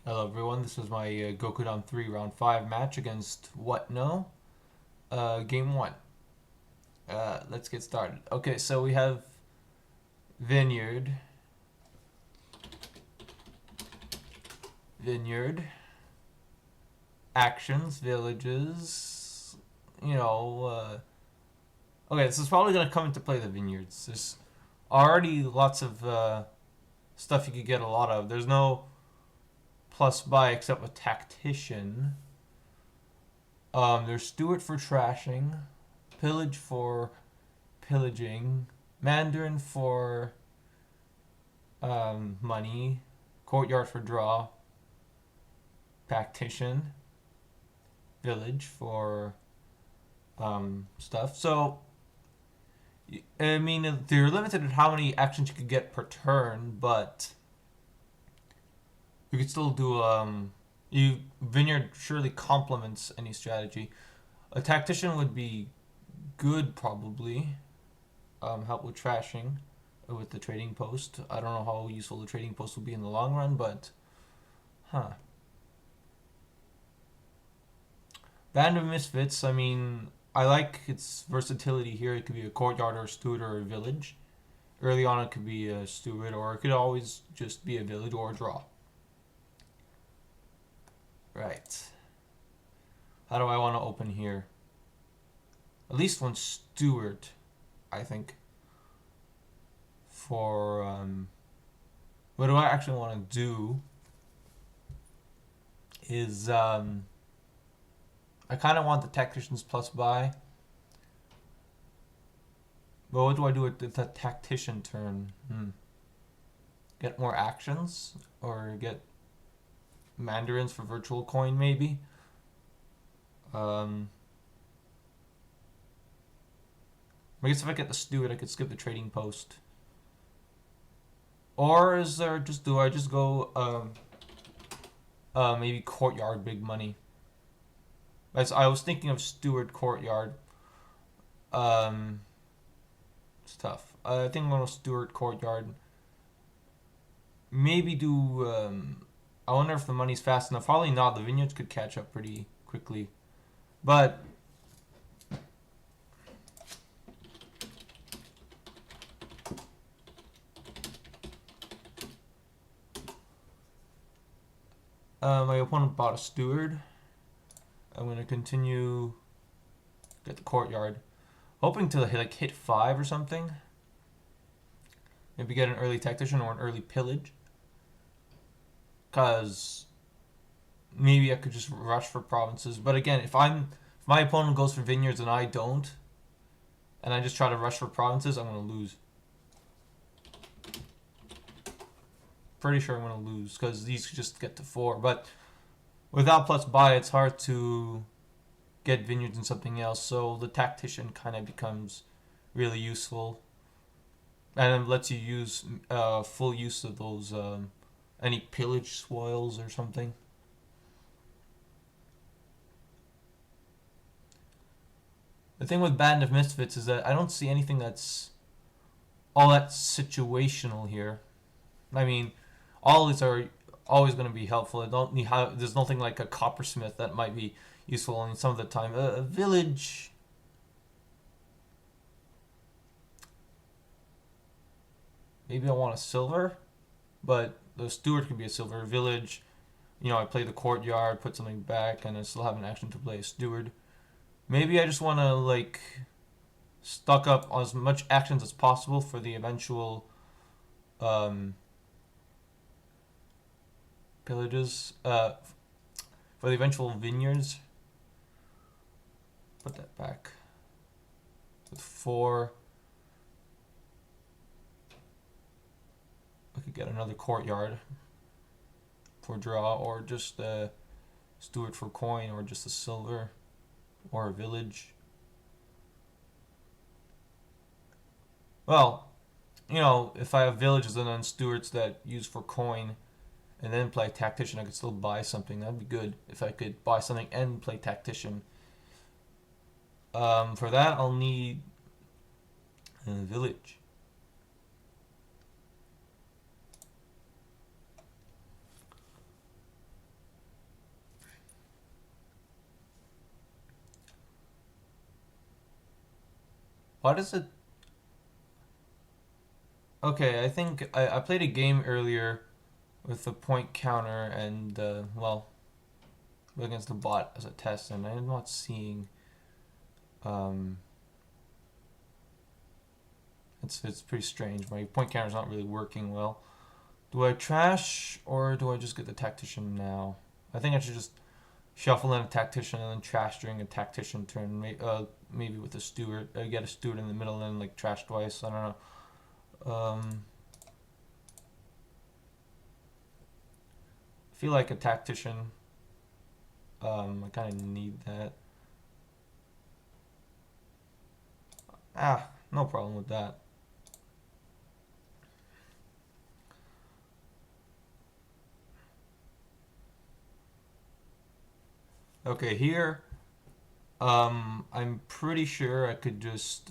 Hello everyone, this is my GokoDom 3 Round 5 match against Watno, Game 1. Let's get started. Okay, so we have Vineyard, Actions, Villages, okay, this is probably going to come into play the Vineyards. There's already lots of stuff you could get a lot of. There's no plus buy except with Tactician. There's Steward for trashing, Pillage for pillaging, Mandarin for money, Courtyard for draw, Tactician, Village for stuff. So, I mean, they're limited at how many actions you could get per turn, but you could still do Vineyard surely complements any strategy. A Tactician would be good, probably. Help with trashing with the trading post. I don't know how useful the trading post will be in the long run, but Band of Misfits, I mean, I like its versatility here. It could be a courtyard or a steward or a village. Early on, it could be a steward, or it could always just be a village or a draw. Right. How do I want to open here? At least one steward, I think. For what do I actually want to do is I kind of want the Tactician's plus buy. But what do I do with the Tactician turn? Get more actions? Or get Mandarins for virtual coin, maybe? I guess if I get the steward, I could skip the trading post. Or is there just, do I just go maybe courtyard big money? I was thinking of steward courtyard. It's tough. I think I'm gonna steward courtyard. Maybe do. I wonder if the money's fast enough. Probably not. The vineyards could catch up pretty quickly, but my opponent bought a steward. I'm gonna continue. Get the courtyard, hoping to hit 5 or something. Maybe get an early tactician or an early pillage. Cause maybe I could just rush for provinces. But again, if my opponent goes for vineyards and I don't, and I just try to rush for provinces, I'm gonna lose. Pretty sure I'm gonna lose because these just get to 4. But without plus buy, it's hard to get vineyards and something else. So the tactician kind of becomes really useful, and it lets you use full use of those any pillage spoils or something. The thing with Band of Misfits is that I don't see anything that's all that situational here. I mean, all these are always going to be helpful. There's nothing like a coppersmith that might be useful in some of the time. A village. Maybe I want a silver, but the steward can be a silver. Village, I play the courtyard, put something back, and I still have an action to play a steward. Maybe I just want to stock up on as much actions as possible for the eventual pillages. For the eventual vineyards. Put that back. With 4. I could get another courtyard for draw, or just a steward for coin, or just a silver, or a village. Well, if I have villages and then stewards that use for coin, and then play tactician, I could still buy something. That'd be good if I could buy something and play tactician. For that, I'll need a village. Why does it... Okay, I think I played a game earlier with a point counter and, well, against the bot as a test, and I'm not seeing... Um, it's pretty strange. My point counter's not really working well. Do I trash or do I just get the tactician now? I think I should just shuffle in a tactician and then trash during a tactician turn. Maybe with a steward. Get a steward in the middle and then like trash twice. I don't know. I feel like a tactician. I kind of need that. No problem with that. Okay, here, I'm pretty sure I could just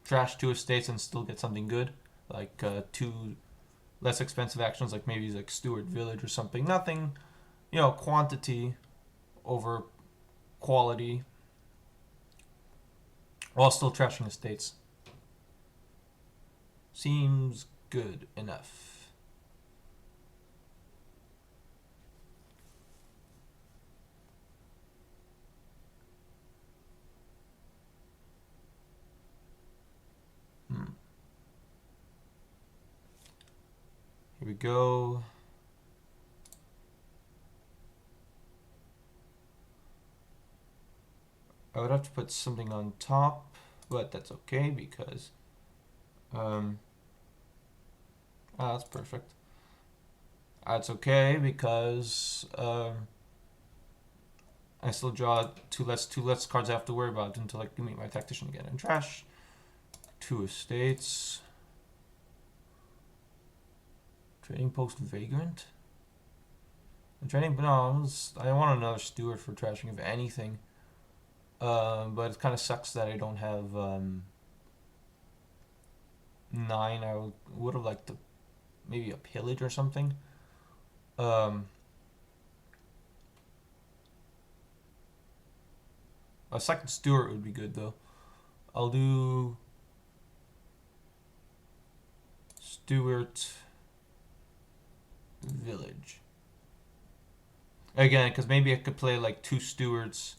trash 2 estates and still get something good, like 2 less expensive actions, like maybe like Stewart Village or something. Nothing, quantity over quality, while still trashing estates. Seems good enough. Here we go. I would have to put something on top, but that's okay because that's perfect. That's okay because I still draw two less cards I have to worry about until I can meet my tactician again. And trash 2 estates. Trading post vagrant. I want another steward for trashing if anything. But it kind of sucks that I don't have 9. I would have liked to maybe a pillage or something. A second steward would be good though. I'll do Stewart Village again, because maybe I could play like 2 stewards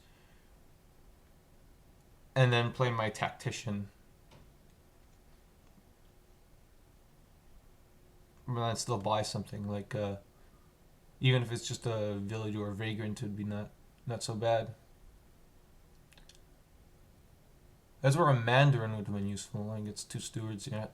and then play my tactician, and then still buy something like even if it's just a village or a vagrant, would be not so bad. That's where a mandarin would have been useful. I think it's 2 stewards, yeah.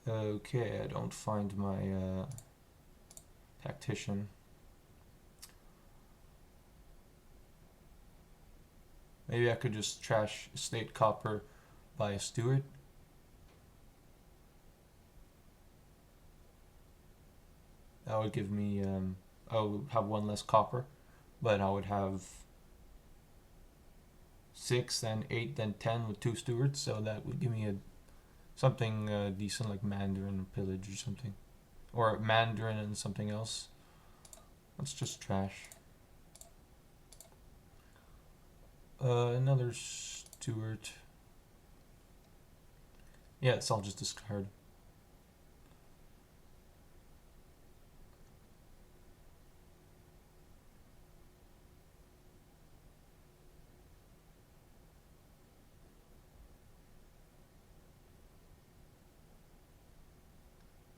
Okay, I don't find my tactician. Maybe I could just trash estate copper by a steward. That would give me, I would have 1 less copper, but I would have 6, then 8, then 10 with 2 stewards, so that would give me something decent like Mandarin or Pillage or something. Or Mandarin and something else. Let's just trash. Another steward. Yeah, it's all just discard.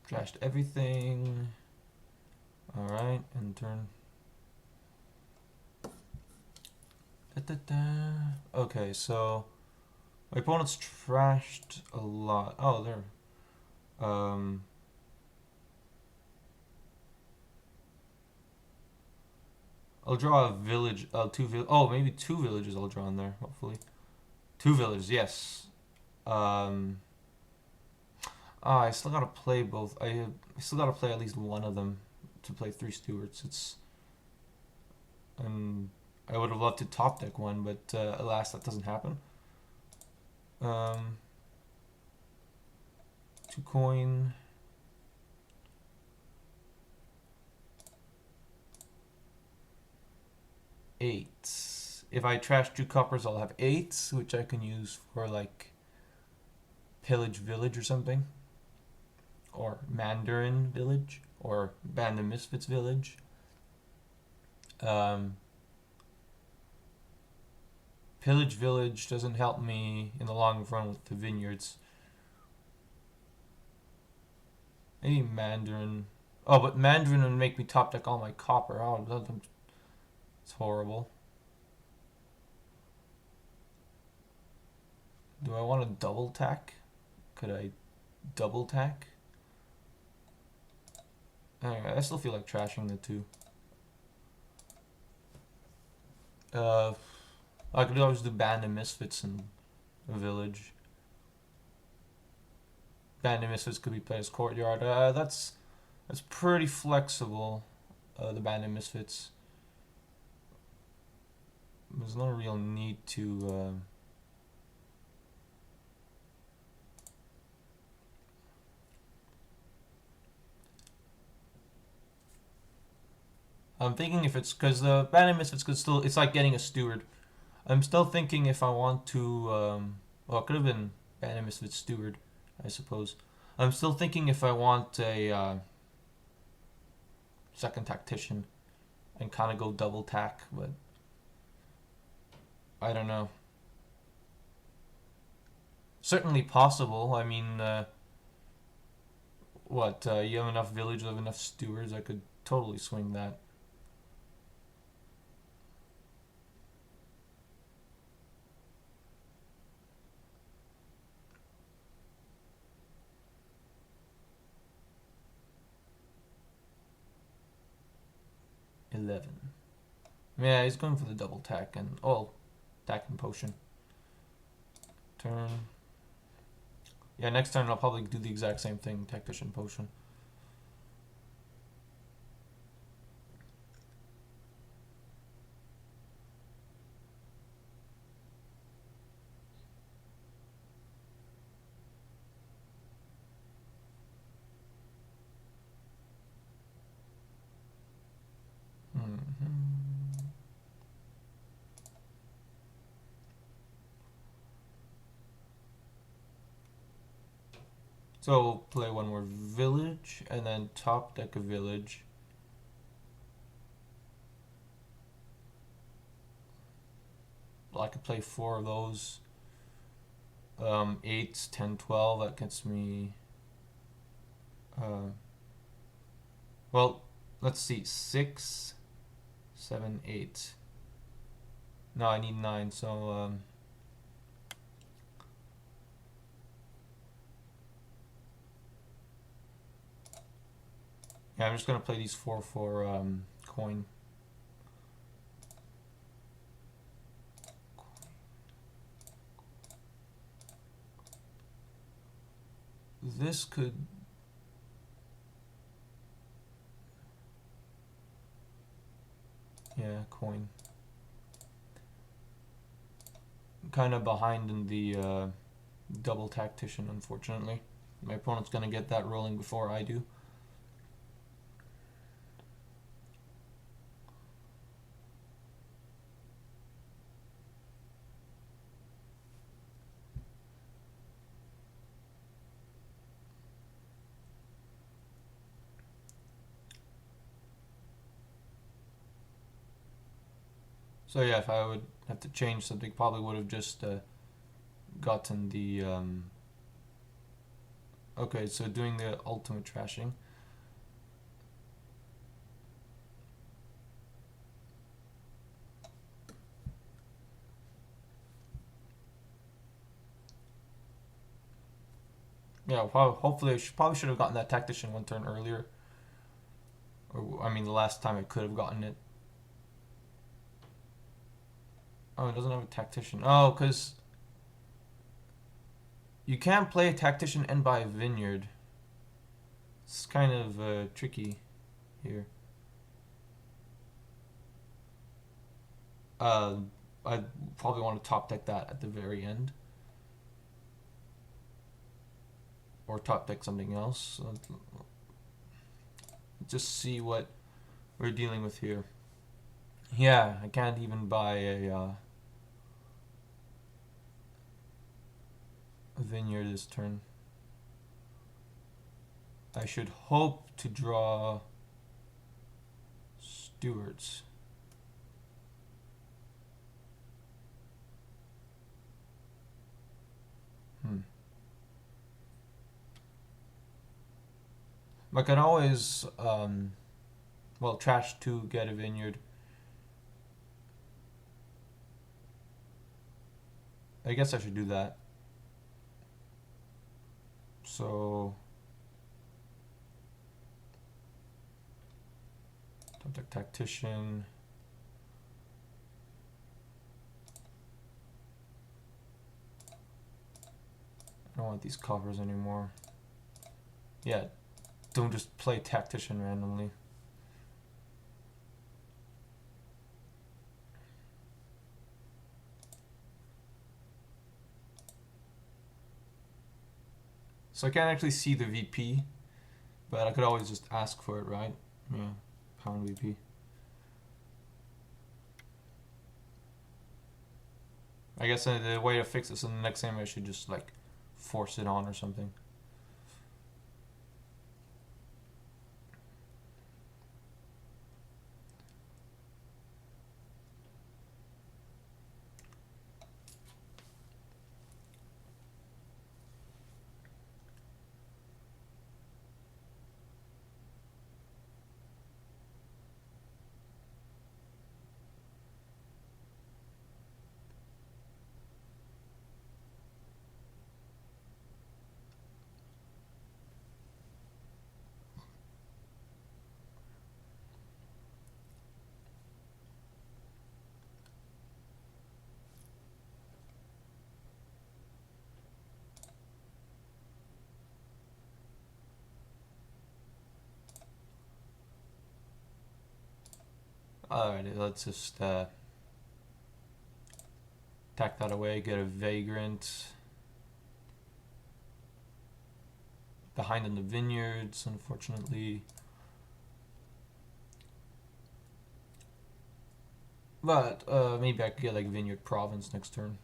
Trashed everything. Alright, and turn. Okay, so my opponent's trashed a lot. Oh, there. I'll draw a village. Maybe 2 villages I'll draw in there, hopefully. 2 villages, yes. I still gotta play both. I still gotta play at least one of them to play 3 stewards. I would have loved to top deck one, but alas, that doesn't happen. 2 coin. Eight. If I trash 2 coppers, I'll have 8, which I can use for like Pillage Village or something, or Mandarin Village, or Band of Misfits Village. Pillage Village doesn't help me in the long run with the vineyards. Maybe Mandarin. Oh, but Mandarin would make me top deck all my copper. Oh, it's horrible. Do I want to double tack? Could I double tack? Anyway, I still feel like trashing the 2. I could always do Band of Misfits in a village. Band of Misfits could be played as Courtyard. That's pretty flexible. The Band of Misfits. There's no real need to. I'm thinking if it's because the Band of Misfits could still. It's like getting a steward. I'm still thinking if I want to. Well, it could have been Band of Misfits steward, I suppose. I'm still thinking if I want a second tactician and kind of go double tack, but I don't know. Certainly possible. I mean, you have enough village, you have enough stewards, I could totally swing that. Yeah, he's going for the double tack and tack and potion. Turn. Yeah, next turn I'll probably do the exact same thing, tactician potion. So play one more village and then top deck a village. I could play 4 of those. 8, 10, 12. That gets me. Well, let's see. 6, 7, 8. No, I need 9. So yeah, I'm just gonna play these 4 for coin. This could. Yeah, coin. Kind of behind in the double tactician, unfortunately. My opponent's gonna get that rolling before I do. So yeah, if I would have to change something, probably would have just gotten the. Okay, so doing the ultimate trashing. Yeah, hopefully, probably should have gotten that tactician 1 turn earlier. Or, I mean, the last time I could have gotten it. Oh, it doesn't have a tactician. Oh, because you can't play a tactician and buy a vineyard. It's kind of tricky here. I probably want to top deck that at the very end. or top deck something else. Just see what we're dealing with here. Yeah, I can't even buy a vineyard this turn. I should hope to draw stewards. I can always, well, trash to get a vineyard. I guess I should do that. So, tactician. I don't want these covers anymore. Yeah, don't just play tactician randomly. So I can't actually see the VP, but I could always just ask for it, right? Yeah, pound VP. I guess the way to fix this in the next game, I should just like force it on or something. Alright, let's just tack that away, get a vagrant. Behind in the vineyards, unfortunately. But maybe I could get like Vineyard Province next turn.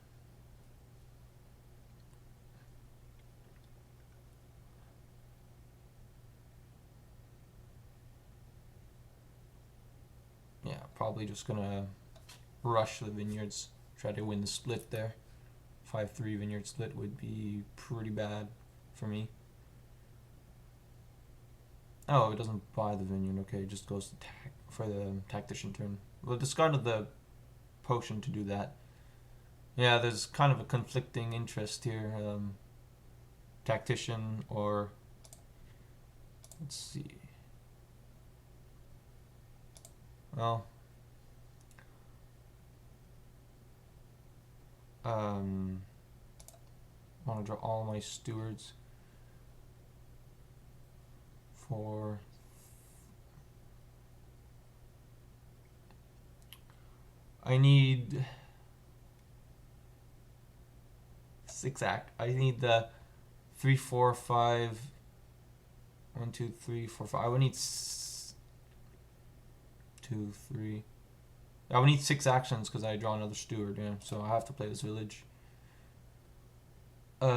Yeah, probably just gonna rush the vineyards, try to win the split there. 5-3 vineyard split would be pretty bad for me. Oh, it doesn't buy the vineyard. Okay, it just goes to for the tactician turn. We'll discard the potion to do that. Yeah, there's kind of a conflicting interest here. Tactician or... Let's see. Well... I want to draw all my stewards for... I need... 6 act. I need the 3, 4, 5... 1, 2, 3, 4, 5. I would need 2, 3... I would need 6 actions because I draw another steward, yeah. So I have to play this village. Do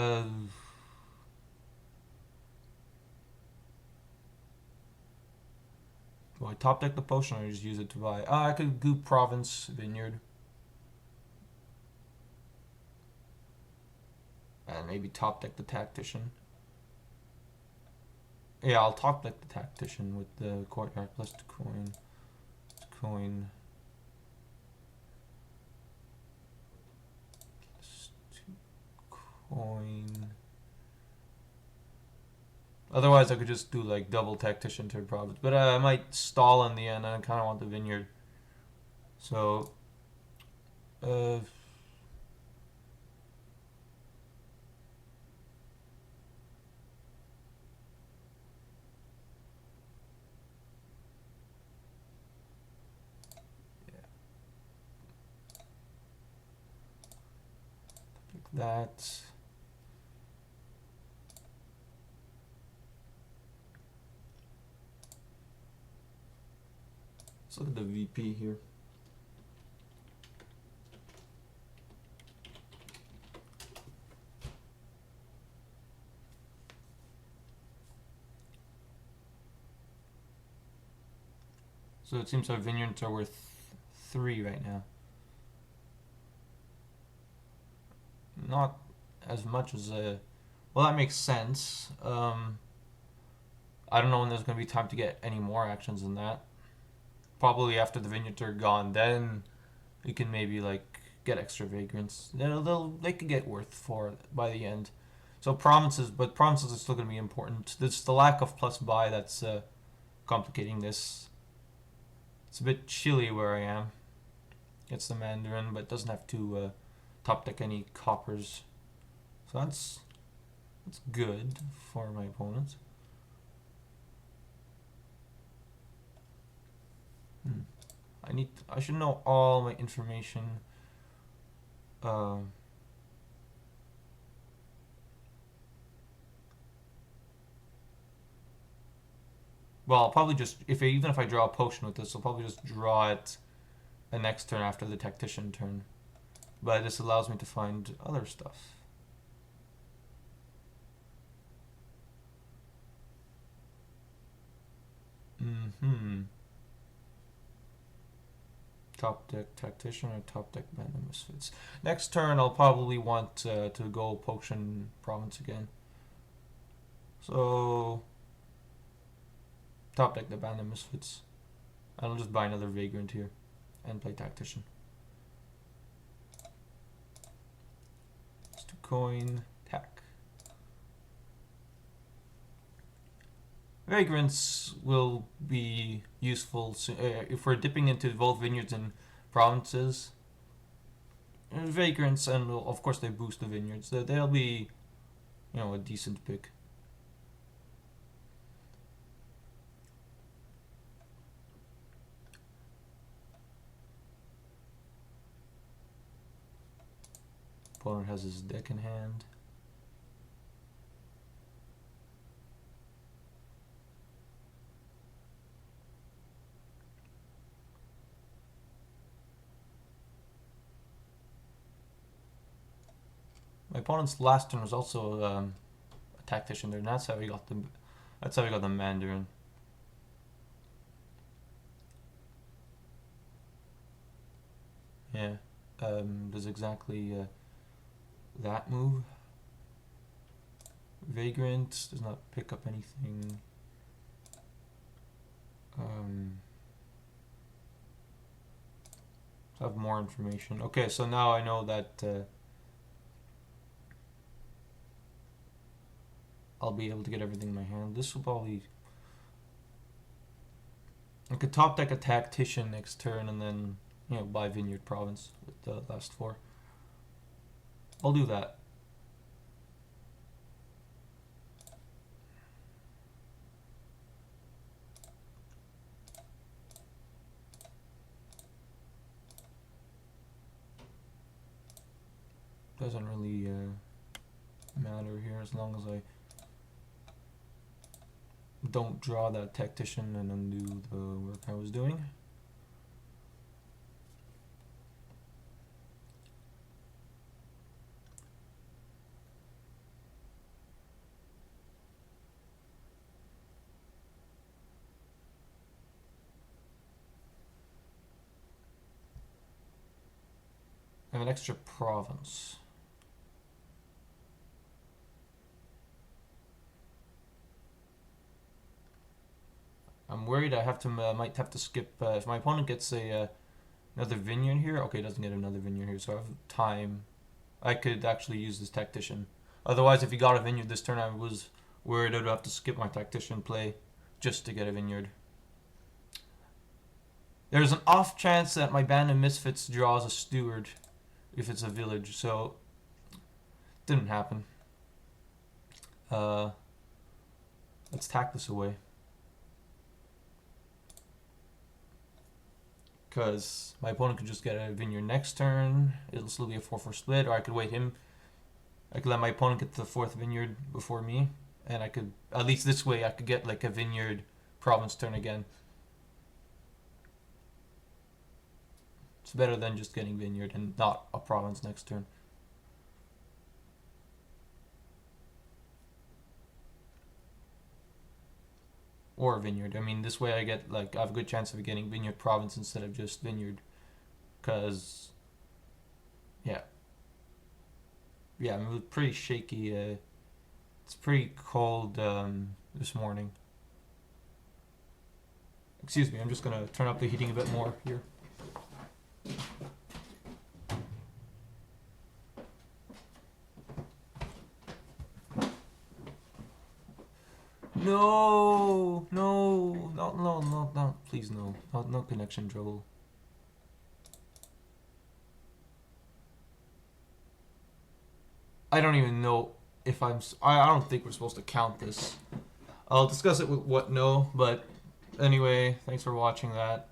I top deck the potion or just use it to buy? I could go Province Vineyard. And maybe top deck the Tactician. Yeah, I'll top deck the Tactician with the Courtyard plus 2 coin. 2 coin. Plus 2 coin. Otherwise, I could just do like double Tactician to Province. But I might stall in the end, and I kind of want the Vineyard. So, that. look at the VP here. So it seems our vineyards are worth 3 right now. Not as much as well, that makes sense. I don't know when there's going to be time to get any more actions than that. Probably after the vineyards are gone, then you can maybe like get extra vagrants. They could get worth 4 by the end. So provinces, but provinces are still going to be important. It's the lack of plus buy that's complicating this. It's a bit chilly where I am. It's the Mandarin, but it doesn't have to top deck any coppers. So that's good for my opponent. I should know all my information. Well, I'll probably just even if I draw a potion with this, I'll probably just draw it the next turn after the tactician turn. But this allows me to find other stuff. Top deck tactician or top deck band of misfits. Next turn I'll probably want to go potion province again. So top deck the band of misfits. I'll just buy another vagrant here and play tactician. Just to coin tack. Vagrants will be useful if we're dipping into both vineyards and provinces. Vagrants, and of course they boost the vineyards. They'll be, a decent pick. Opponent has his deck in hand. My opponent's last turn was also a tactician there, and that's how we got the Mandarin. Yeah, does exactly that move. Vagrant does not pick up anything. So I have more information. Okay, so now I know that I'll be able to get everything in my hand. This will probably... I could top deck a tactician next turn and then, buy Vineyard Province with the last 4. I'll do that. Doesn't really matter here as long as I don't draw that tactician and undo the work I was doing. I have an extra province. I'm worried I might have to skip if my opponent gets another vineyard here. Okay, he doesn't get another vineyard here, so I have time. I could actually use this tactician. Otherwise, if he got a vineyard this turn, I was worried I'd have to skip my tactician play just to get a vineyard. There's an off chance that my band of misfits draws a steward if it's a village, so didn't happen. Let's tack this away. Because my opponent could just get a vineyard next turn. It'll still be a 4-4 split, or I could wait him. I could let my opponent get the 4th vineyard before me, and I could, at least this way, I could get like a vineyard province turn again. It's better than just getting vineyard and not a province next turn. Or vineyard. I mean, this way I get I have a good chance of getting vineyard province instead of just vineyard. Cause yeah, I mean, it was pretty shaky. It's pretty cold this morning. Excuse me, I'm just gonna turn up the heating a bit more here. No, please no, no connection trouble. I don't even know if I don't think we're supposed to count this. I'll discuss it with Watno, but anyway, thanks for watching that.